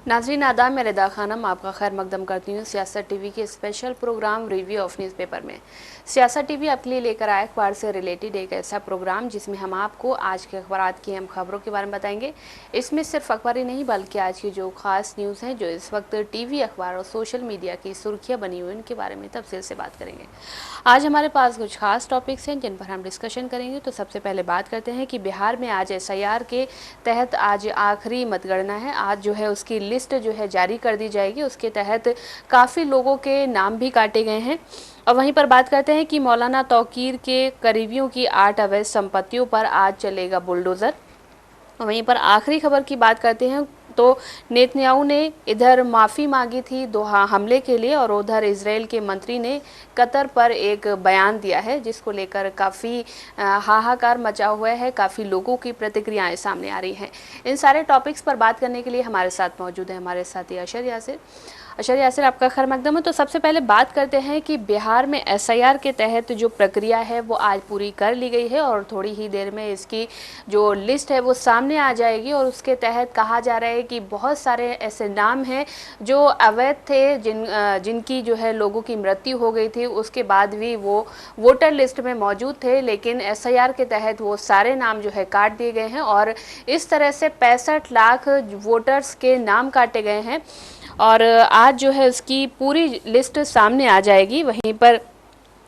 नाज़रीन आदाब, मैं रिदा खानम आपका खैर मकदम करती हूँ सियासत टीवी के special programme review of newspaper में। सियासत टीवी आपके लिए लेकर आया अखबार से रिलेटेड एक ऐसा प्रोग्राम जिसमें हम आपको आज के अखबारात की अहम खबरों के बारे में बताएंगे। इसमें सिर्फ अखबार ही नहीं बल्कि आज की जो खास न्यूज़ हैं जो इस वक्त टीवी, अखबार और सोशल मीडिया की सुर्खियाँ बनी हुई उनके बारे में तफसील से बात करेंगे। आज हमारे पास कुछ खास टॉपिक्स हैं जिन पर हम डिस्कशन करेंगे। तो सबसे पहले बात करते हैं कि बिहार में आज SIR के तहत आज आखिरी मतगणना है। आज जो है उसकी लिस्ट जो है जारी कर दी जाएगी। उसके तहत काफ़ी लोगों के नाम भी काटे गए हैं। और वहीं पर बात करते हैं कि मौलाना तौकीर के करीबियों की 8 अवैध संपत्तियों पर आज चलेगा बुलडोज़र। वहीं पर आखिरी खबर की बात करते हैं तो नेतन्याहू ने इधर माफ़ी मांगी थी दोहा हमले के लिए और उधर इजराइल के मंत्री ने कतर पर एक बयान दिया है जिसको लेकर काफ़ी हाहाकार मचा हुआ है। काफ़ी लोगों की प्रतिक्रियाएं सामने आ रही हैं। इन सारे टॉपिक्स पर बात करने के लिए हमारे साथ मौजूद है हमारे साथी अशर यासिर। अशर यासिर, आपका खैर मकदम है। तो सबसे पहले बात करते हैं कि बिहार में SIR के तहत जो प्रक्रिया है वो आज पूरी कर ली गई है और थोड़ी ही देर में इसकी जो लिस्ट है वो सामने आ जाएगी। और उसके तहत कहा जा रहा है कि बहुत सारे ऐसे नाम हैं जो अवैध थे, जिनकी जो है लोगों की मृत्यु हो गई थी, उसके बाद भी वो वोटर लिस्ट में मौजूद थे, लेकिन SIR के तहत वो सारे नाम जो है काट दिए गए हैं और इस तरह से 65 लाख वोटर्स के नाम काटे गए हैं। और आज जो है उसकी पूरी लिस्ट सामने आ जाएगी। वहीं पर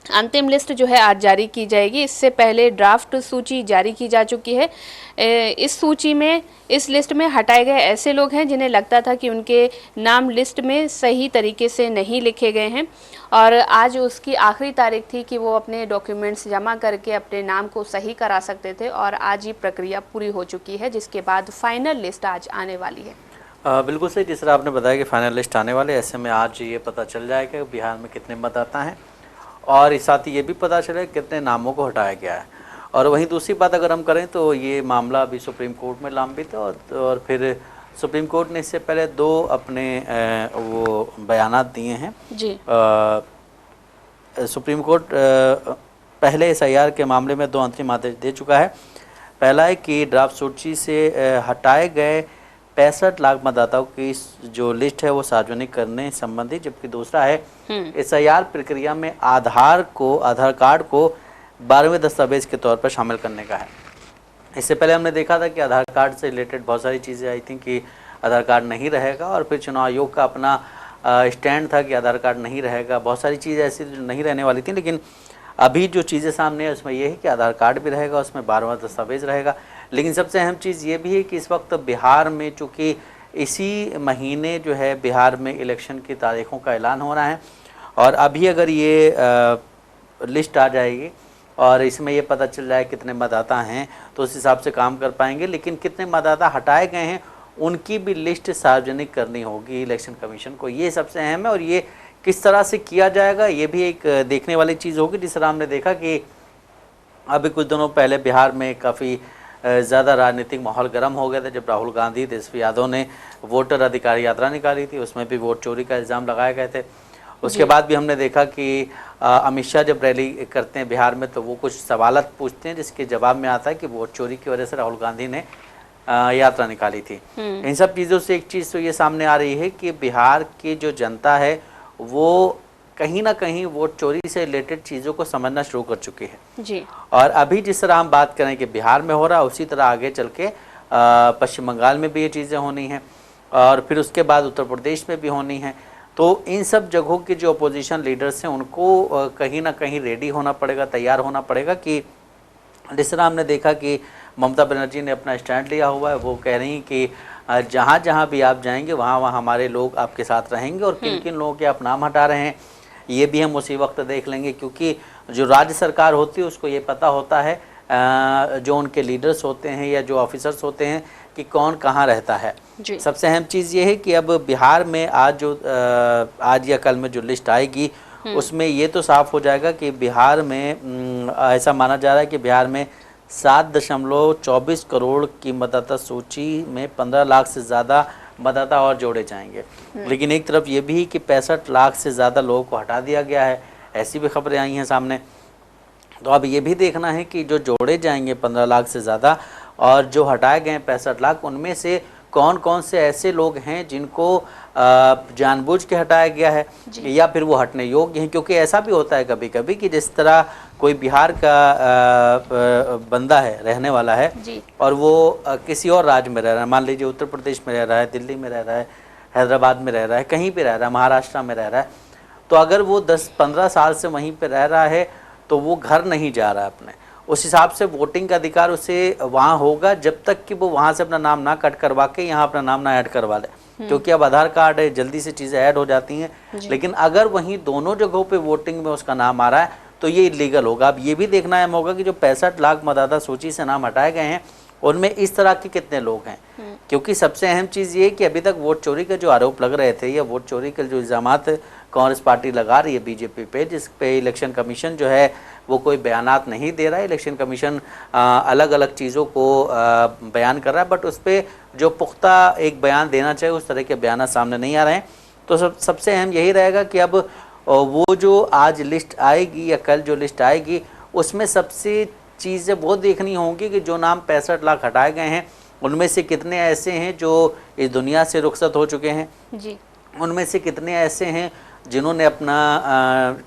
अंतिम लिस्ट जो है आज जारी की जाएगी। इससे पहले ड्राफ्ट सूची जारी की जा चुकी है। इस सूची में, इस लिस्ट में हटाए गए ऐसे लोग हैं जिन्हें लगता था कि उनके नाम लिस्ट में सही तरीके से नहीं लिखे गए हैं और आज उसकी आखिरी तारीख थी कि वो अपने डॉक्यूमेंट्स जमा करके अपने नाम को सही करा सकते थे और आज ये प्रक्रिया पूरी हो चुकी है जिसके बाद फाइनल लिस्ट आज आने वाली है। बिल्कुल सही, जिस तरह आपने बताया कि फाइनल लिस्ट आने वाले, ऐसे में आज ये पता चल जाएगा कि बिहार में कितने मतदाता हैं और इस साथ ही ये भी पता चलेगा कितने नामों को हटाया गया है। और वहीं दूसरी बात अगर हम करें तो ये मामला अभी सुप्रीम कोर्ट में लंबित है और फिर सुप्रीम कोर्ट ने इससे पहले 2 अपने वो बयानात दिए हैं जी। सुप्रीम कोर्ट पहले SIR के मामले में 2 अंतरिम आदेश दे चुका है। पहला है कि ड्राफ्ट सूची से हटाए गए 65 लाख मतदाताओं की जो लिस्ट है वो सार्वजनिक करने संबंधी, जबकि दूसरा है SIR प्रक्रिया में आधार कार्ड को 12वें दस्तावेज के तौर पर शामिल करने का है। इससे पहले हमने देखा था कि आधार कार्ड से रिलेटेड बहुत सारी चीज़ें आई थी कि आधार कार्ड नहीं रहेगा और फिर चुनाव आयोग का अपना स्टैंड था कि आधार कार्ड नहीं रहेगा। बहुत सारी चीज़ें ऐसी जो नहीं रहने वाली थी, लेकिन अभी जो चीज़ें सामने है उसमें ये है कि आधार कार्ड भी रहेगा, उसमें 12वां दस्तावेज रहेगा। लेकिन सबसे अहम चीज़ ये भी है कि इस वक्त बिहार में चूँकि इसी महीने जो है बिहार में इलेक्शन की तारीखों का ऐलान हो रहा है और अभी अगर ये लिस्ट आ जाएगी और इसमें ये पता चल जाए कितने मतदाता हैं तो उस हिसाब से काम कर पाएंगे। लेकिन कितने मतदाता हटाए गए हैं उनकी भी लिस्ट सार्वजनिक करनी होगी इलेक्शन कमीशन को, ये सबसे अहम है। और ये किस तरह से किया जाएगा ये भी एक देखने वाली चीज़ होगी। जिस तरह हमने देखा कि अभी कुछ दिनों पहले बिहार में काफ़ी ज़्यादा राजनीतिक माहौल गर्म हो गया था जब राहुल गांधी, तेजस्वी यादव ने वोटर अधिकार यात्रा निकाली थी, उसमें भी वोट चोरी का इल्ज़ाम लगाए गए थे। उसके बाद भी हमने देखा कि अमित शाह जब रैली करते हैं बिहार में तो वो कुछ सवालत पूछते हैं जिसके जवाब में आता है कि वोट चोरी की वजह से राहुल गांधी ने यात्रा निकाली थी। इन सब चीज़ों से एक चीज़ तो ये सामने आ रही है कि बिहार की जो जनता है वो कहीं ना कहीं वोट चोरी से रिलेटेड चीज़ों को समझना शुरू कर चुकी है जी। और अभी जिस तरह हम बात करें कि बिहार में हो रहा है उसी तरह आगे चल के पश्चिम बंगाल में भी ये चीज़ें होनी हैं और फिर उसके बाद उत्तर प्रदेश में भी होनी हैं। तो इन सब जगहों के जो अपोजिशन लीडर्स हैं उनको कहीं ना कहीं रेडी होना पड़ेगा, तैयार होना पड़ेगा कि जिस तरह हमने देखा कि ममता बनर्जी ने अपना स्टैंड लिया हुआ है, वो कह रही हैं कि जहाँ जहाँ भी आप जाएंगे वहाँ वहाँ हमारे लोग आपके साथ रहेंगे और किन किन लोगों के आप नाम हटा रहे हैं ये भी हम उसी वक्त देख लेंगे, क्योंकि जो राज्य सरकार होती है उसको ये पता होता है जो उनके लीडर्स होते हैं या जो ऑफिसर्स होते हैं कि कौन कहाँ रहता है। सबसे अहम चीज़ ये है कि अब बिहार में आज या कल में जो लिस्ट आएगी उसमें ये तो साफ हो जाएगा कि बिहार में ऐसा माना जा रहा है कि बिहार में 7.24 करोड़ की मतदाता सूची में 15 लाख से ज़्यादा मतदाता और जोड़े जाएंगे। लेकिन एक तरफ ये भी कि 65 लाख से ज़्यादा लोगों को हटा दिया गया है, ऐसी भी खबरें आई हैं सामने। तो अब ये भी देखना है कि जो जोड़े जाएंगे 15 लाख से ज़्यादा और जो हटाए गए 65 लाख, उनमें से कौन कौन से ऐसे लोग हैं जिनको जानबूझ के हटाया गया है या फिर वो हटने योग्य हैं। क्योंकि ऐसा भी होता है कभी कभी कि जिस तरह कोई बिहार का बंदा है, रहने वाला है और वो किसी और राज्य में रह रहा है, मान लीजिए उत्तर प्रदेश में रह रहा है, दिल्ली में रह रहा है, हैदराबाद में रह रहा है, कहीं पे रह रहा है, महाराष्ट्र में रह रहा है, तो अगर वो 10-15 साल से वहीं पे रह रहा है तो वो घर नहीं जा रहा है अपने, उस हिसाब से वोटिंग का अधिकार उसे वहाँ होगा जब तक कि वो वहाँ से अपना नाम ना कट करवा के यहाँ अपना नाम ना ऐड करवा ले। क्योंकि अब आधार कार्ड है, जल्दी से चीज़ें ऐड हो जाती हैं। लेकिन अगर वहीं दोनों जगहों पे वोटिंग में उसका नाम आ रहा है तो ये इलीगल होगा। अब ये भी देखना है होगा कि जो 65 लाख मतदाता सूची से नाम हटाए गए हैं उनमें इस तरह के कितने लोग हैं। क्योंकि सबसे अहम चीज़ ये कि अभी तक वोट चोरी के जो आरोप लग रहे थे या वोट चोरी के जो इल्ज़ामात कांग्रेस पार्टी लगा रही है बीजेपी पे, जिस पे इलेक्शन कमीशन जो है वो कोई बयानात नहीं दे रहा है। इलेक्शन कमीशन अलग अलग चीज़ों को बयान कर रहा है, बट उस पर जो पुख्ता एक बयान देना चाहिए उस तरह के बयान सामने नहीं आ रहे हैं। तो सबसे अहम यही रहेगा कि अब वो जो आज लिस्ट आएगी या कल जो लिस्ट आएगी उसमें सबसे चीज़ें वो देखनी होंगी कि जो नाम 65 लाख हटाए गए हैं उनमें से कितने ऐसे हैं जो इस दुनिया से रुखसत हो चुके हैं जी, उनमें से कितने ऐसे हैं जिन्होंने अपना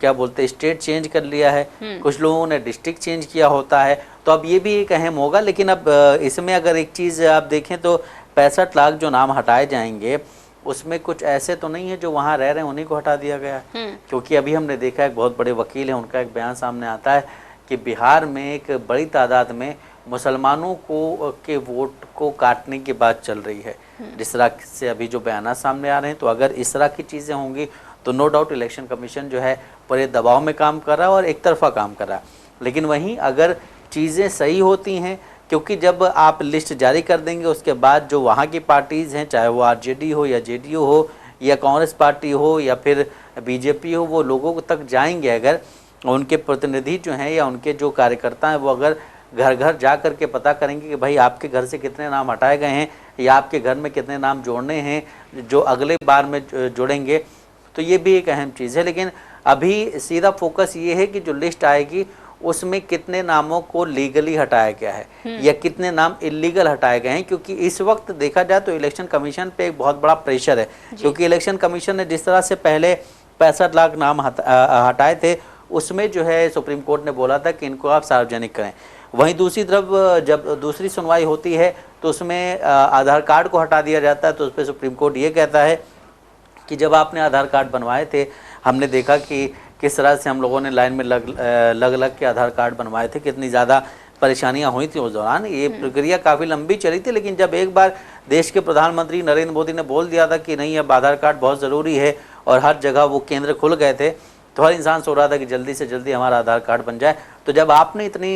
क्या बोलते हैं स्टेट चेंज कर लिया है, कुछ लोगों ने डिस्ट्रिक्ट चेंज किया होता है। तो अब ये भी एक अहम होगा। लेकिन अब इसमें अगर एक चीज़ आप देखें तो 65 लाख जो नाम हटाए जाएंगे उसमें कुछ ऐसे तो नहीं है जो वहाँ रह रहे हैं उन्हीं को हटा दिया गया है। क्योंकि अभी हमने देखा एक बहुत बड़े वकील हैं, उनका एक बयान सामने आता है कि बिहार में एक बड़ी तादाद में मुसलमानों को के वोट को काटने की बात चल रही है। जिस तरह से अभी जो बयान सामने आ रहे हैं, तो अगर इस तरह की चीज़ें होंगी तो नो डाउट इलेक्शन कमीशन जो है बड़े दबाव में काम कर रहा है और एक तरफा काम कर रहा है। लेकिन वहीं अगर चीज़ें सही होती हैं, क्योंकि जब आप लिस्ट जारी कर देंगे उसके बाद जो वहाँ की पार्टीज़ हैं, चाहे वो आरजेडी हो या जेडीयू हो या कांग्रेस पार्टी हो या फिर बीजेपी हो, वो लोगों तक जाएंगे। अगर उनके प्रतिनिधि जो हैं या उनके जो कार्यकर्ता हैं वो अगर घर घर जा कर के पता करेंगे कि भाई आपके घर से कितने नाम हटाए गए हैं या आपके घर में कितने नाम जोड़ने हैं जो अगले बार में जोड़ेंगे, तो ये भी एक अहम चीज़ है। लेकिन अभी सीधा फोकस ये है कि जो लिस्ट आएगी उसमें कितने नामों को लीगली हटाया गया है या कितने नाम इलीगल हटाए गए हैं। क्योंकि इस वक्त देखा जाए तो इलेक्शन कमीशन पे एक बहुत बड़ा प्रेशर है। क्योंकि इलेक्शन कमीशन ने जिस तरह से पहले 65 लाख नाम हटाए थे उसमें जो है सुप्रीम कोर्ट ने बोला था कि इनको आप सार्वजनिक करें। वहीं दूसरी तरफ जब दूसरी सुनवाई होती है तो उसमें आधार कार्ड को हटा दिया जाता है। तो उस पर सुप्रीम कोर्ट ये कहता है कि जब आपने आधार कार्ड बनवाए थे, हमने देखा कि किस तरह से हम लोगों ने लाइन में लग के आधार कार्ड बनवाए थे, कितनी ज़्यादा परेशानियां हुई थी उस दौरान। ये प्रक्रिया काफ़ी लंबी चली थी। लेकिन जब एक बार देश के प्रधानमंत्री नरेंद्र मोदी ने बोल दिया था कि नहीं अब आधार कार्ड बहुत ज़रूरी है और हर जगह वो केंद्र खुल गए थे, तो हर इंसान सोच रहा था कि जल्दी से जल्दी हमारा आधार कार्ड बन जाए। तो जब आपने इतनी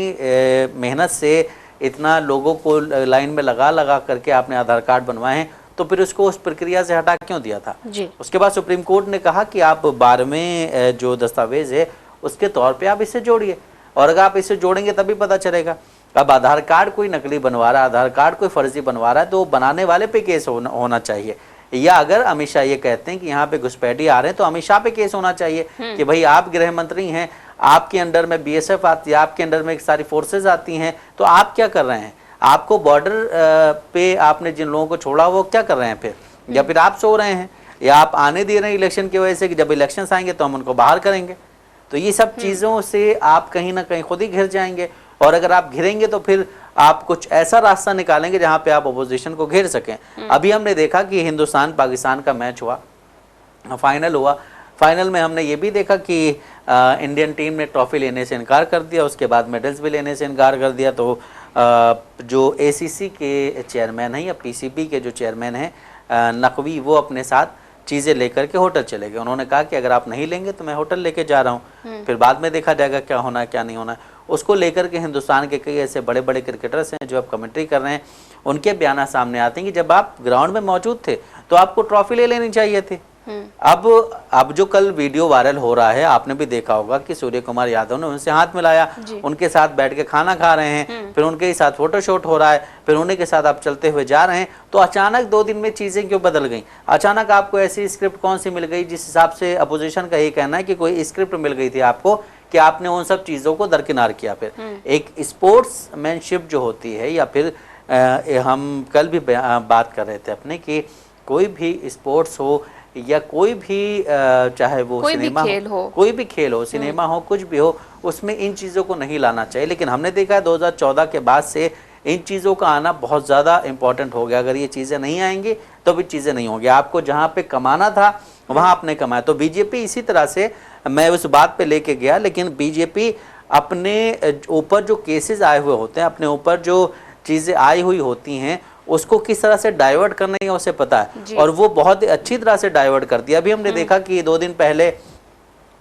मेहनत से इतना लोगों को लाइन में लगा करके आपने आधार कार्ड बनवाए हैं, तो फिर उसको उस प्रक्रिया से हटा क्यों दिया था जी। उसके बाद सुप्रीम कोर्ट ने कहा कि आप 12वें जो दस्तावेज है उसके तौर पे आप इसे जोड़िए, और अगर आप इसे जोड़ेंगे तभी पता चलेगा। अब आधार कार्ड कोई नकली बनवा रहा है, आधार कार्ड कोई फर्जी बनवा रहा है, तो बनाने वाले पे केस होना चाहिए। या अगर अमित शाह ये कहते हैं कि यहाँ पे घुसपैठी आ रहे हैं तो अमित शाह पे केस होना चाहिए कि भाई आप गृह मंत्री हैं, आपके अंडर में बीएसएफ आती है, आपके अंडर में सारी फोर्सेज आती हैं, तो आप क्या कर रहे हैं? आपको बॉर्डर पे आपने जिन लोगों को छोड़ा वो क्या कर रहे हैं फिर? या फिर आप सो रहे हैं या आप आने दे रहे हैं इलेक्शन की वजह से कि जब इलेक्शन आएंगे तो हम उनको बाहर करेंगे। तो ये सब चीज़ों से आप कहीं ना कहीं खुद ही घिर जाएंगे, और अगर आप घिरेंगे तो फिर आप कुछ ऐसा रास्ता निकालेंगे जहां पे आप अपोजिशन को घेर सकें। अभी हमने देखा कि हिंदुस्तान पाकिस्तान का मैच हुआ, फाइनल हुआ, फाइनल में हमने ये भी देखा कि इंडियन टीम ने ट्रॉफी लेने से इनकार कर दिया, उसके बाद मेडल्स भी लेने से इनकार कर दिया। तो जो एसीसी के चेयरमैन हैं या पीसीबी के जो चेयरमैन हैं नकवी, वो अपने साथ चीज़ें लेकर के होटल चले गए। उन्होंने कहा कि अगर आप नहीं लेंगे तो मैं होटल लेके जा रहा हूँ, फिर बाद में देखा जाएगा क्या होना है क्या नहीं होना है। उसको लेकर के हिंदुस्तान के कई ऐसे बड़े बड़े क्रिकेटर्स हैं जो अब कमेंट्री कर रहे हैं, उनके बयान सामने आते हैं कि जब आप ग्राउंड में मौजूद थे तो आपको ट्रॉफी ले लेनी चाहिए थी। अब जो कल वीडियो वायरल हो रहा है, आपने भी देखा होगा कि सूर्य कुमार यादव ने उनसे हाथ मिलाया, उनके साथ बैठ के खाना खा रहे हैं, फिर उनके साथ फोटोशूट हो रहा है, फिर उन्हीं के साथ आप चलते हुए जा रहे हैं। तो अचानक 2 दिन में चीजें क्यों बदल गई? अचानक आपको ऐसी स्क्रिप्ट कौन सी मिल गई जिस हिसाब से अपोजिशन का ये कहना है कि कोई स्क्रिप्ट मिल गई थी आपको कि आपने उन सब चीजों को दरकिनार किया। फिर एक स्पोर्ट्समैनशिप जो होती है या फिर हम कल भी बात कर रहे थे अपने कि कोई भी स्पोर्ट्स हो या कोई भी चाहे वो सिनेमा हो, कोई भी खेल हो, सिनेमा हो, कुछ भी हो, उसमें इन चीज़ों को नहीं लाना चाहिए। लेकिन हमने देखा है 2014 के बाद से इन चीज़ों का आना बहुत ज़्यादा इम्पोर्टेंट हो गया। अगर ये चीज़ें नहीं आएंगी तो भी चीज़ें नहीं होंगी। आपको जहाँ पे कमाना था वहाँ आपने कमाया। तो बीजेपी इसी तरह से, मैं उस बात पे लेके गया, लेकिन बीजेपी अपने ऊपर जो केसेस आए हुए होते हैं, अपने ऊपर जो चीज़ें आई हुई होती हैं, उसको किस तरह से डाइवर्ट करना है उसे पता है, और वो बहुत ही अच्छी तरह से डाइवर्ट कर दिया। अभी हमने देखा कि 2 दिन पहले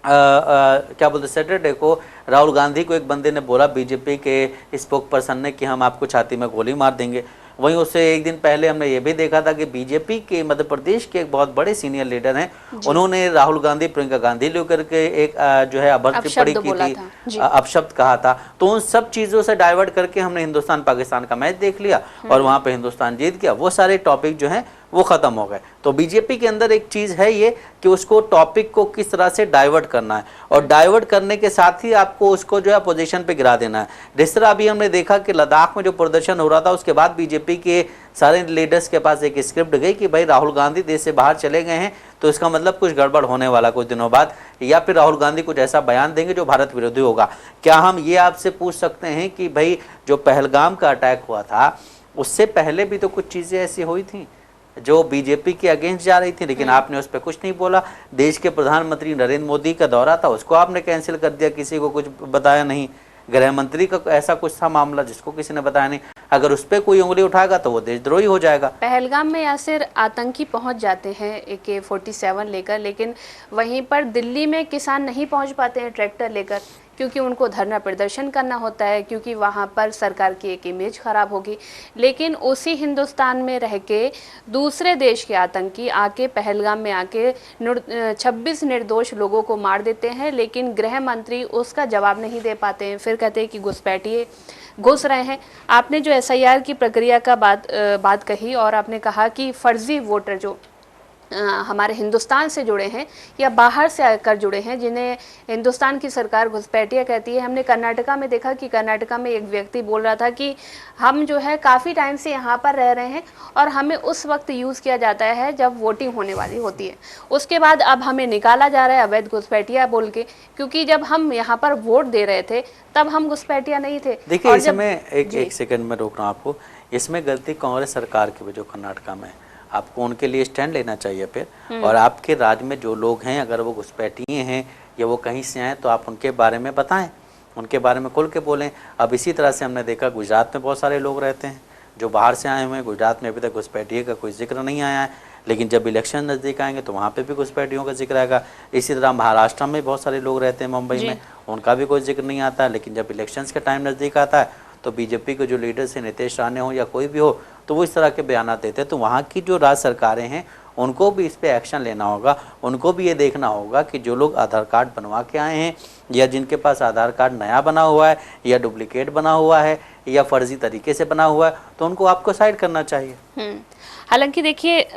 क्या बोलते, सैटरडे को राहुल गांधी को एक बंदे ने बोला, बीजेपी के स्पोक पर्सन ने, कि हम आपको छाती में गोली मार देंगे। वहीं उससे एक दिन पहले हमने ये भी देखा था कि बीजेपी के मध्य प्रदेश के एक बहुत बड़े सीनियर लीडर हैं, उन्होंने राहुल गांधी, प्रियंका गांधी लेकर के एक जो है अभद्र टिप्पणी की थी, अपशब्द कहा था। तो उन सब चीज़ों से डाइवर्ट करके हमने हिंदुस्तान पाकिस्तान का मैच देख लिया और वहाँ पे हिंदुस्तान जीत गया। वो सारे टॉपिक जो हैं वो खत्म हो गए। तो बीजेपी के अंदर एक चीज़ है ये कि उसको टॉपिक को किस तरह से डाइवर्ट करना है, और डाइवर्ट करने के साथ ही आपको उसको जो है पोजीशन पे गिरा देना है। जिस तरह अभी हमने देखा कि लद्दाख में जो प्रदर्शन हो रहा था, उसके बाद बीजेपी के सारे लीडर्स के पास एक स्क्रिप्ट गई कि भाई राहुल गांधी देश से बाहर चले गए हैं, तो इसका मतलब कुछ गड़बड़ होने वाला कुछ दिनों बाद, या फिर राहुल गांधी कुछ ऐसा बयान देंगे जो भारत विरोधी होगा। क्या हम ये आपसे पूछ सकते हैं कि भाई जो पहलगाम का अटैक हुआ था, उससे पहले भी तो कुछ चीज़ें ऐसी हुई थी जो बीजेपी के अगेंस्ट जा रही थी, लेकिन आपने उस पर कुछ नहीं बोला। देश के प्रधानमंत्री नरेंद्र मोदी का दौरा था, उसको आपने कैंसिल कर दिया, किसी को कुछ बताया नहीं। गृह मंत्री का ऐसा कुछ था मामला जिसको किसी ने बताया नहीं। अगर उस पर कोई उंगली उठाएगा तो वो देशद्रोही हो जाएगा। पहलगाम में यासिर आतंकी पहुंच जाते हैं AK-47 लेकर, लेकिन वहीं पर दिल्ली में किसान नहीं पहुंच पाते हैं ट्रैक्टर लेकर, क्योंकि उनको धरना प्रदर्शन करना होता है, क्योंकि वहाँ पर सरकार की एक इमेज खराब होगी। लेकिन उसी हिंदुस्तान में रह के दूसरे देश के आतंकी आके पहलगाम में आके 26 निर्दोष लोगों को मार देते हैं, लेकिन गृह मंत्री उसका जवाब नहीं दे पाते हैं। फिर कहते हैं कि घुसपैठिए घुस रहे हैं। आपने जो SIR की प्रक्रिया का बात कही, और आपने कहा कि फर्जी वोटर जो हमारे हिंदुस्तान से जुड़े हैं या बाहर से आकर जुड़े हैं, जिन्हें हिंदुस्तान की सरकार घुसपैठिया कहती है। हमने कर्नाटका में देखा कि कर्नाटका में एक व्यक्ति बोल रहा था कि हम जो है काफ़ी टाइम से यहाँ पर रह रहे हैं और हमें उस वक्त यूज़ किया जाता है जब वोटिंग होने वाली होती है, उसके बाद अब हमें निकाला जा रहा है अवैध घुसपैठिया बोल के, क्योंकि जब हम यहाँ पर वोट दे रहे थे तब हम घुसपैठिया नहीं थे। देखिए, इसमें एक सेकंड में रोक रहा हूँ आपको। इसमें गलती कांग्रेस सरकार की, जो कर्नाटका में, आपको उनके लिए स्टैंड लेना चाहिए फिर। और आपके राज्य में जो लोग हैं, अगर वो घुसपैठिए हैं या वो कहीं से आए, तो आप उनके बारे में बताएं, उनके बारे में खुल के बोलें। अब इसी तरह से हमने देखा गुजरात में बहुत सारे लोग रहते हैं जो बाहर से आए हुए हैं। गुजरात में अभी तक घुसपैठिए का कोई जिक्र नहीं आया है, लेकिन जब इलेक्शन नज़दीक आएंगे तो वहाँ पे भी घुसपैठियों का जिक्र आएगा। इसी तरह महाराष्ट्र में बहुत सारे लोग रहते हैं, मुंबई में, उनका भी कोई जिक्र नहीं आता। लेकिन जब इलेक्शंस का टाइम नज़दीक आता है तो बीजेपी के जो लीडर्स हैं, नीतीश राणे हो या कोई भी हो, तो वो इस तरह के बयान देते हैं। तो वहाँ की जो राज्य सरकारें हैं उनको भी इस पे एक्शन लेना होगा। उनको भी ये देखना होगा कि जो लोग आधार कार्ड बनवा के आए हैं, या जिनके पास आधार कार्ड नया बना हुआ है या डुप्लीकेट बना हुआ है या फर्जी तरीके से बना हुआ है, तो उनको आपको साइड करना चाहिए। हालांकि देखिए,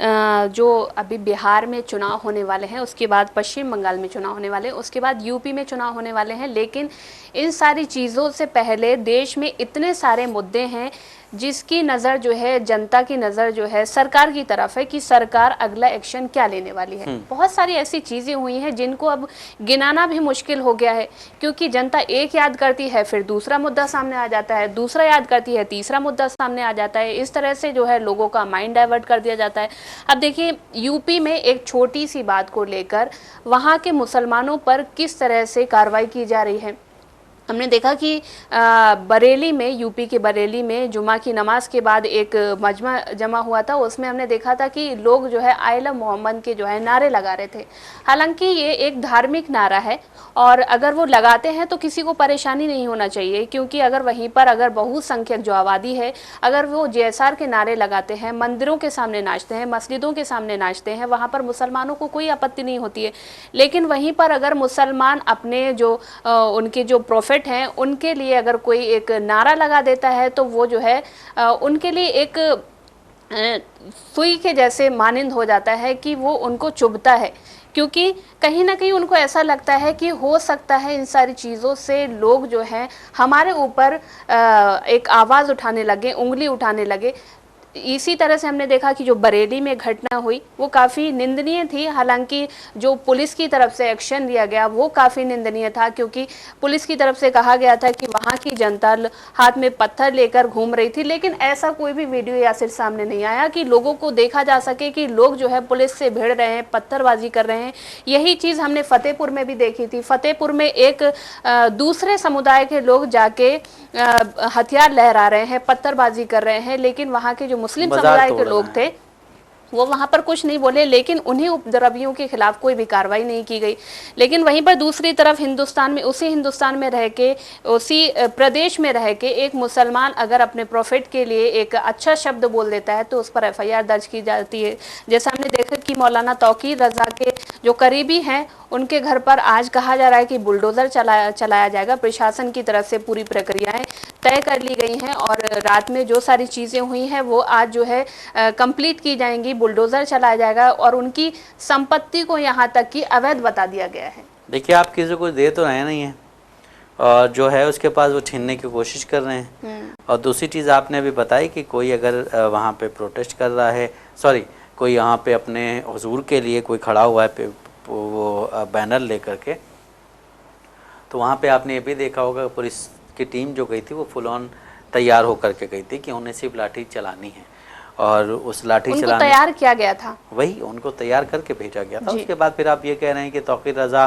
जो अभी बिहार में चुनाव होने वाले हैं, उसके बाद पश्चिम बंगाल में चुनाव होने वाले हैं, उसके बाद यूपी में चुनाव होने वाले हैं, लेकिन इन सारी चीज़ों से पहले देश में इतने सारे मुद्दे हैं जिसकी नज़र जो है, जनता की नज़र जो है सरकार की तरफ है कि सरकार अगला एक्शन क्या लेने वाली है। बहुत सारी ऐसी चीज़ें हुई हैं जिनको अब गिनाना भी मुश्किल हो गया है, क्योंकि जनता एक याद करती है, फिर दूसरा मुद्दा सामने आ जाता है, दूसरा याद करती है, तीसरा मुद्दा सामने आ जाता है। इस तरह से जो है लोगों का माइंड डाइवर्ट कर दिया जाता है। अब देखिए, यूपी में एक छोटी सी बात को लेकर वहाँ के मुसलमानों पर किस तरह से कार्रवाई की जा रही है। हमने देखा कि बरेली में, यूपी के बरेली में जुमा की नमाज के बाद एक मजमा जमा हुआ था। उसमें हमने देखा था कि लोग जो है आई लव मोहम्मद के जो है नारे लगा रहे थे। हालांकि ये एक धार्मिक नारा है, और अगर वो लगाते हैं तो किसी को परेशानी नहीं होना चाहिए, क्योंकि अगर वहीं पर अगर बहुसंख्यक जो आबादी है, अगर वो JSR के नारे लगाते हैं, मंदिरों के सामने नाचते हैं, मस्जिदों के सामने नाचते हैं, वहाँ पर मुसलमानों को कोई आपत्ति नहीं होती है। लेकिन वहीं पर अगर मुसलमान अपने जो उनके जो प्रोफेट हैं, उनके लिए अगर कोई एक नारा लगा देता है, तो वो जो है उनके लिए एक सुई के जैसे मानिंद हो जाता है कि वो उनको चुभता है, क्योंकि कहीं ना कहीं उनको ऐसा लगता है कि हो सकता है इन सारी चीज़ों से लोग जो हैं हमारे ऊपर एक आवाज़ उठाने लगे, उंगली उठाने लगे। इसी तरह से हमने देखा कि जो बरेली में घटना हुई वो काफ़ी निंदनीय थी। हालांकि जो पुलिस की तरफ से एक्शन लिया गया वो काफ़ी निंदनीय था, क्योंकि पुलिस की तरफ से कहा गया था कि वहाँ की जनता हाथ में पत्थर लेकर घूम रही थी, लेकिन ऐसा कोई भी वीडियो या सिर्फ सामने नहीं आया कि लोगों को देखा जा सके कि लोग जो है पुलिस से भिड़ रहे हैं, पत्थरबाजी कर रहे हैं। यही चीज़ हमने फतेहपुर में भी देखी थी। फतेहपुर में एक दूसरे समुदाय के लोग जाके हथियार लहरा रहे हैं, पत्थरबाजी कर रहे हैं, लेकिन वहाँ के जो मुस्लिम समुदाय के लोग थे वो वहाँ पर कुछ नहीं बोले, लेकिन उन्हीं उपद्रवियों के खिलाफ कोई भी कार्रवाई नहीं की गई। लेकिन वहीं पर दूसरी तरफ हिंदुस्तान में, उसी हिंदुस्तान में रह के, उसी प्रदेश में रह के एक मुसलमान अगर अपने प्रॉफिट के लिए एक अच्छा शब्द बोल देता है तो उस पर एफआईआर दर्ज की जाती है। जैसा हमने देखा कि मौलाना तौकीर रजा के जो करीबी हैं उनके घर पर आज कहा जा रहा है कि बुलडोज़र चलाया जाएगा। प्रशासन की तरफ से पूरी प्रक्रियाएं तय कर ली गई हैं और रात में जो सारी चीज़ें हुई हैं वो आज जो है कंप्लीट की जाएंगी। बुलडोज़र चलाया जाएगा और उनकी संपत्ति को यहाँ तक कि अवैध बता दिया गया है। देखिए, आप किसी को दे तो रहे नहीं है और जो है उसके पास वो छीनने की कोशिश कर रहे हैं। और दूसरी चीज़ आपने अभी बताई कि कोई अगर वहाँ पे प्रोटेस्ट कर रहा है, सॉरी, कोई यहाँ पे अपने हुजूर के लिए कोई खड़ा हुआ है वो बैनर लेकर के, तो वहाँ पे आपने ये भी देखा होगा पुलिस की टीम जो गई थी वो फुल ऑन तैयार होकर के गई थी कि उन्हें सिर्फ लाठी चलानी है। और उस लाठी उनको चलाने तैयार किया गया था, वही उनको तैयार करके भेजा गया था। उसके बाद फिर आप ये कह रहे हैं कि तौकीर रज़ा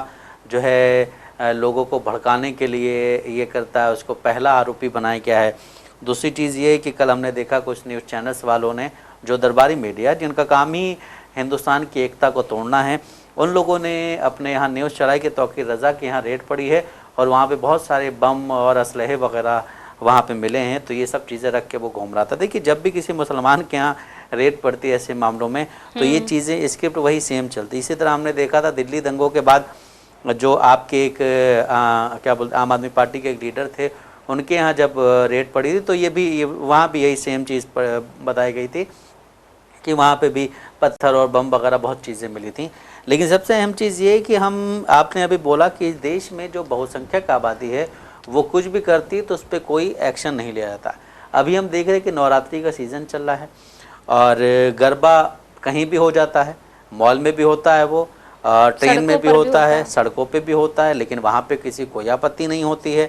जो है लोगों को भड़काने के लिए ये करता है, उसको पहला आरोपी बनाया गया है। दूसरी चीज़ ये है कि कल हमने देखा कुछ न्यूज़ चैनल्स वालों ने, जो दरबारी मीडिया जिनका काम ही हिंदुस्तान की एकता को तोड़ना है, उन लोगों ने अपने यहाँ न्यूज़ चलाई कि तौकीर रज़ा के यहाँ रेड पड़ी है और वहाँ पे बहुत सारे बम और असलहे वगैरह वहाँ पे मिले हैं, तो ये सब चीज़ें रख के वो घूम रहा था। देखिए, जब भी किसी मुसलमान के यहाँ रेड पड़ती है ऐसे मामलों में तो ये चीज़ें स्क्रिप्ट वही सेम चलती। इसी तरह हमने देखा था दिल्ली दंगों के बाद जो आपके एक क्या बोलते आम आदमी पार्टी के एक लीडर थे, उनके यहाँ जब रेड पड़ी थी तो ये वहाँ भी यही सेम चीज़ बताई गई थी कि वहाँ पे भी पत्थर और बम वगैरह बहुत चीज़ें मिली थी। लेकिन सबसे अहम चीज़ ये है कि आपने अभी बोला कि इस देश में जो बहुसंख्यक आबादी है वो कुछ भी करती है तो उस पर कोई एक्शन नहीं लिया जाता। अभी हम देख रहे हैं कि नवरात्रि का सीज़न चल रहा है और गरबा कहीं भी हो जाता है, मॉल में भी होता है, वो ट्रेन में भी होता है, सड़कों पे भी होता है, लेकिन वहाँ पे किसी कोई आपत्ति नहीं होती है।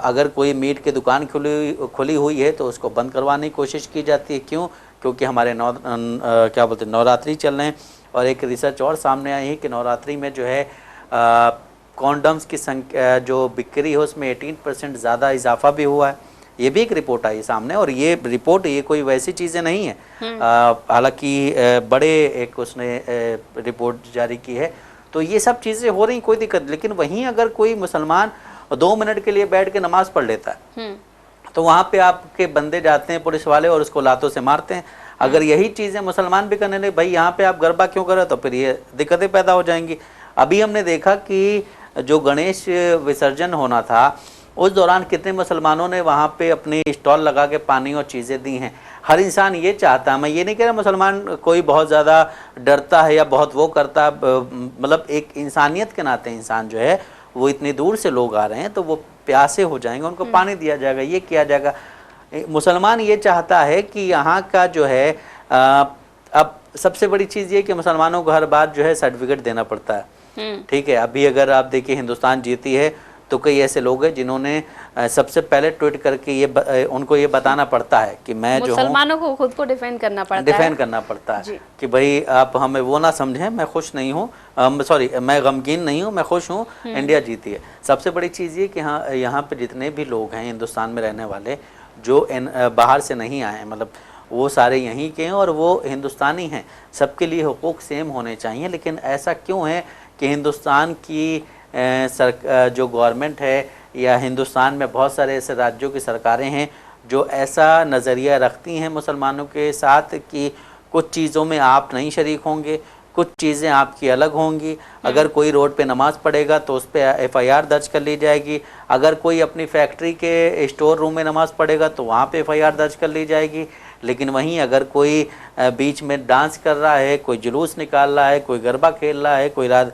अगर कोई मीट की दुकान खुली हुई है तो उसको बंद करवाने की कोशिश की जाती है। क्यों? क्योंकि हमारे क्या बोलते हैं नवरात्रि चल रहे हैं। और एक रिसर्च और सामने आई है कि नवरात्रि में जो है कॉन्डम्स की संख्या जो बिक्री है उसमें 18% ज़्यादा इजाफा भी हुआ है। ये भी एक रिपोर्ट आई सामने और ये रिपोर्ट ये कोई वैसी चीज़ें नहीं है, हालांकि बड़े एक उसने रिपोर्ट जारी की है। तो ये सब चीज़ें हो रही, कोई दिक्कत। लेकिन वहीं अगर कोई मुसलमान 2 मिनट के लिए बैठ के नमाज़ पढ़ लेता है तो वहाँ पे आपके बंदे जाते हैं पुलिस वाले और उसको लातों से मारते हैं। अगर यही चीज़ें मुसलमान भी करने लगे, भाई यहाँ पे आप गरबा क्यों कर रहे हो, तो फिर ये दिक्कतें पैदा हो जाएंगी। अभी हमने देखा कि जो गणेश विसर्जन होना था उस दौरान कितने मुसलमानों ने वहाँ पे अपनी स्टॉल लगा के पानी और चीज़ें दी हैं। हर इंसान ये चाहता है, मैं ये नहीं कह रहा मुसलमान कोई बहुत ज़्यादा डरता है या बहुत वो करता है, मतलब एक इंसानियत के नाते इंसान जो है वो इतनी दूर से लोग आ रहे हैं तो वो प्यासे हो जाएंगे, उनको पानी दिया जाएगा, ये किया जाएगा। मुसलमान ये चाहता है कि यहाँ का जो है अब सबसे बड़ी चीज़ ये कि मुसलमानों को हर बार जो है सर्टिफिकेट देना पड़ता है। ठीक है, अभी अगर आप देखिए हिंदुस्तान जीती है तो कई ऐसे लोग हैं जिन्होंने सबसे पहले ट्वीट करके उनको ये बताना पड़ता है कि मैं जो हूँ, मुसलमानों को खुद को डिफेंड करना पड़ता है कि भाई आप हमें वो ना समझें, मैं खुश नहीं हूँ, सॉरी मैं गमगीन नहीं हूँ, मैं खुश हूँ, इंडिया जीती है। सबसे बड़ी चीज़ ये कि हाँ यहाँ पे जितने भी लोग हैं हिंदुस्तान में रहने वाले जो बाहर से नहीं आए, मतलब वो सारे यहीं के हैं और वो हिंदुस्तानी हैं, सबके लिए हुकूक सेम होने चाहिए। लेकिन ऐसा क्यों है कि हिंदुस्तान की जो गवर्नमेंट है या हिंदुस्तान में बहुत सारे ऐसे राज्यों की सरकारें हैं जो ऐसा नज़रिया रखती हैं मुसलमानों के साथ कि कुछ चीज़ों में आप नहीं शरीक होंगे, कुछ चीज़ें आपकी अलग होंगी। अगर कोई रोड पे नमाज़ पढ़ेगा तो उस पर एफआईआर दर्ज कर ली जाएगी, अगर कोई अपनी फैक्ट्री के स्टोर रूम में नमाज़ पढ़ेगा तो वहाँ पे एफआईआर दर्ज कर ली जाएगी। लेकिन वहीं अगर कोई बीच में डांस कर रहा है, कोई जुलूस निकाल रहा है, कोई गरबा खेल रहा है, कोई रात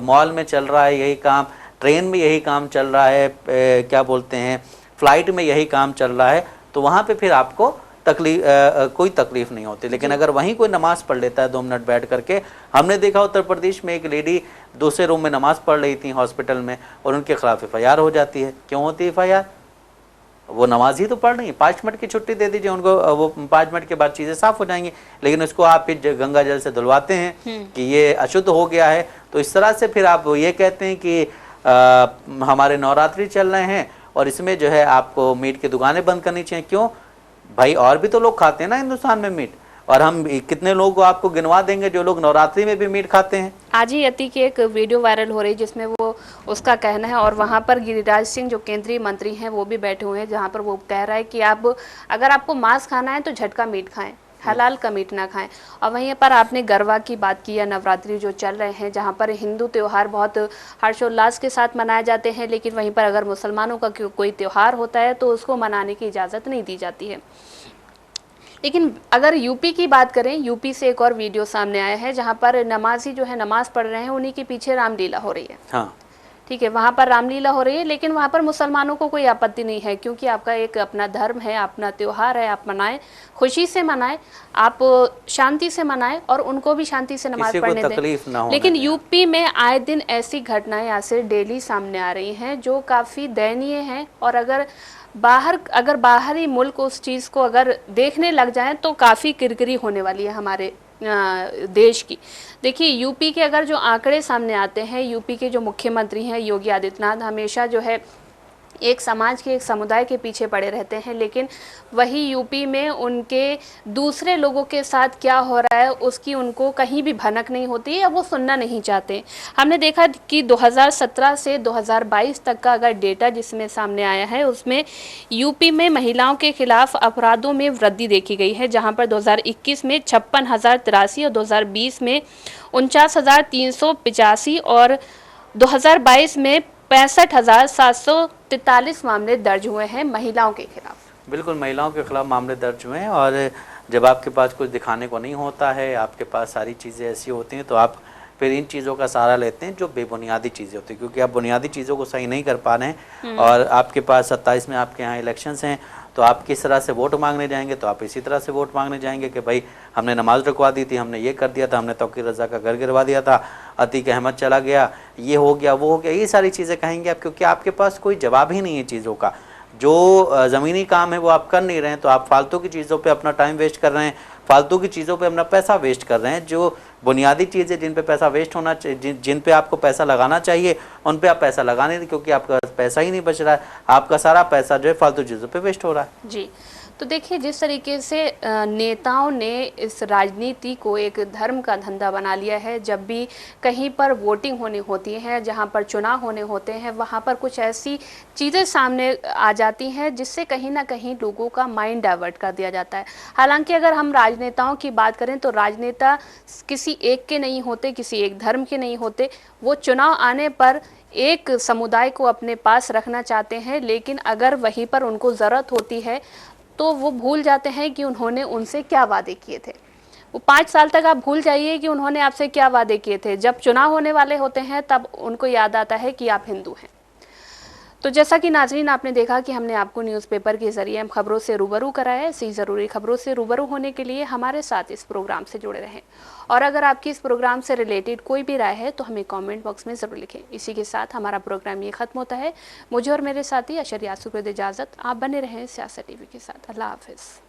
मॉल में चल रहा है यही काम, ट्रेन में यही काम चल रहा है, क्या बोलते हैं फ्लाइट में यही काम चल रहा है, तो वहाँ पे फिर आपको कोई तकलीफ नहीं होती। लेकिन अगर वहीं कोई नमाज़ पढ़ लेता है 2 मिनट बैठ करके, हमने देखा उत्तर प्रदेश में एक लेडी दूसरे रूम में नमाज़ पढ़ रही थी हॉस्पिटल में और उनके खिलाफ FIR हो जाती है। क्यों होती है FIR? वो नमाज ही तो पढ़ रही है, 5 मिनट की छुट्टी दे दीजिए उनको, वो 5 मिनट के बाद चीज़ें साफ़ हो जाएंगी। लेकिन उसको आप फिर गंगा जल से धुलवाते हैं कि ये अशुद्ध हो गया है। तो इस तरह से फिर आप ये कहते हैं कि हमारे नवरात्रि चल रहे हैं और इसमें जो है आपको मीट की दुकानें बंद करनी चाहिए। क्यों भाई, और भी तो लोग खाते हैं ना हिंदुस्तान में मीट, और हम कितने लोगों को आपको गिनवा देंगे जो लोग नवरात्रि में भी मीट खाते हैं। आज ही यति की एक वीडियो वायरल हो रही है जिसमें वो उसका कहना है, और वहाँ पर गिरिराज सिंह जो केंद्रीय मंत्री हैं वो भी बैठे हुए हैं, जहाँ पर वो कह रहा है कि आप अगर आपको मांस खाना है तो झटका मीट खाएं, हलाल का मीट ना खाएं। और वहीं पर आपने गरबा की बात की या नवरात्रि जो चल रहे हैं, जहाँ पर हिंदू त्यौहार बहुत हर्षोल्लास के साथ मनाए जाते हैं, लेकिन वहीं पर अगर मुसलमानों का कोई त्यौहार होता है तो उसको मनाने की इजाज़त नहीं दी जाती है। लेकिन अगर यूपी की बात करें, यूपी से एक और वीडियो सामने आया है जहाँ पर नमाजी जो है नमाज पढ़ रहे हैं, उन्हीं के पीछे रामलीला हो रही है। हाँ, ठीक है, वहाँ पर रामलीला हो रही है, लेकिन वहाँ पर मुसलमानों को कोई आपत्ति नहीं है, क्योंकि आपका एक अपना धर्म है, अपना त्यौहार है, आप मनाएं, खुशी से मनाएं, आप शांति से मनाएं और उनको भी शांति से नमाज पढ़ने दें। लेकिन यूपी में आए दिन ऐसी घटनाएं ऐसे डेली सामने आ रही हैं जो काफ़ी दयनीय हैं, और अगर बाहरी मुल्क उस चीज़ को अगर देखने लग जाएं तो काफ़ी किरकिरी होने वाली है हमारे देश की। देखिए, यूपी के अगर जो आंकड़े सामने आते हैं, यूपी के जो मुख्यमंत्री हैं योगी आदित्यनाथ हमेशा जो है एक समाज के, एक समुदाय के पीछे पड़े रहते हैं, लेकिन वही यूपी में उनके दूसरे लोगों के साथ क्या हो रहा है उसकी उनको कहीं भी भनक नहीं होती है या वो सुनना नहीं चाहते। हमने देखा कि 2017 से 2022 तक का अगर डेटा जिसमें सामने आया है, उसमें यूपी में महिलाओं के खिलाफ अपराधों में वृद्धि देखी गई है, जहाँ पर 2021 में 56,083 और 2020 में 49,385 और 2022 में 65,743 मामले दर्ज हुए हैं महिलाओं के खिलाफ। बिल्कुल, महिलाओं के खिलाफ मामले दर्ज हुए हैं। और जब आपके पास कुछ दिखाने को नहीं होता है, आपके पास सारी चीज़ें ऐसी होती हैं, तो आप फिर इन चीज़ों का सहारा लेते हैं जो बेबुनियादी चीज़ें होती हैं, क्योंकि आप बुनियादी चीज़ों को सही नहीं कर पा रहे हैं। और आपके पास 27 में आपके यहाँ इलेक्शंस हैं, तो आप किस तरह से वोट मांगने जाएंगे, तो आप इसी तरह से वोट मांगने जाएंगे कि भाई हमने नमाज रुकवा दी थी, हमने ये कर दिया था, हमने तौकीर रज़ा का घर गिरवा दिया था, अतीक अहमद चला गया, ये हो गया, वो हो गया, ये सारी चीज़ें कहेंगे आप, क्योंकि आपके पास कोई जवाब ही नहीं है चीज़ों का। जो ज़मीनी काम है वो आप कर नहीं रहे हैं, तो आप फालतू की चीज़ों पे अपना टाइम वेस्ट कर रहे हैं, फालतू की चीज़ों पे अपना पैसा वेस्ट कर रहे हैं। जो बुनियादी चीज़ें जिन पे पैसा वेस्ट होना चाहिए, जिन पे आपको पैसा लगाना चाहिए, उन पे आप पैसा लगाने नहीं, क्योंकि आपका पैसा ही नहीं बच रहा है, आपका सारा पैसा जो है फालतू चीज़ों पे वेस्ट हो रहा है। जी, तो देखिए, जिस तरीके से नेताओं ने इस राजनीति को एक धर्म का धंधा बना लिया है, जब भी कहीं पर वोटिंग होनी होती है, जहां पर चुनाव होने होते हैं, वहां पर कुछ ऐसी चीज़ें सामने आ जाती हैं जिससे कहीं ना कहीं लोगों का माइंड डाइवर्ट कर दिया जाता है। हालांकि अगर हम राजनेताओं की बात करें तो राजनेता किसी एक के नहीं होते, किसी एक धर्म के नहीं होते। वो चुनाव आने पर एक समुदाय को अपने पास रखना चाहते हैं, लेकिन अगर वहीं पर उनको ज़रूरत होती है तो वो भूल जाते हैं कि उन्होंने उनसे क्या वादे किए थे। वो 5 साल तक आप भूल जाइए कि उन्होंने आपसे क्या वादे किए थे। जब चुनाव होने वाले होते हैं तब उनको याद आता है कि आप हिंदू हैं। तो जैसा कि नाज़रीन आपने देखा कि हमने आपको न्यूज़पेपर के ज़रिए खबरों से रूबरू कराया है। ऐसी ज़रूरी खबरों से रूबरू होने के लिए हमारे साथ इस प्रोग्राम से जुड़े रहें, और अगर आपकी इस प्रोग्राम से रिलेटेड कोई भी राय है तो हमें कमेंट बॉक्स में ज़रूर लिखें। इसी के साथ हमारा प्रोग्राम ये ख़त्म होता है। मुझे और मेरे साथी अशर यासुफ को इजाज़त। आप बने रहें सियासत टीवी के साथ। अल्लाह हाफ़िज़।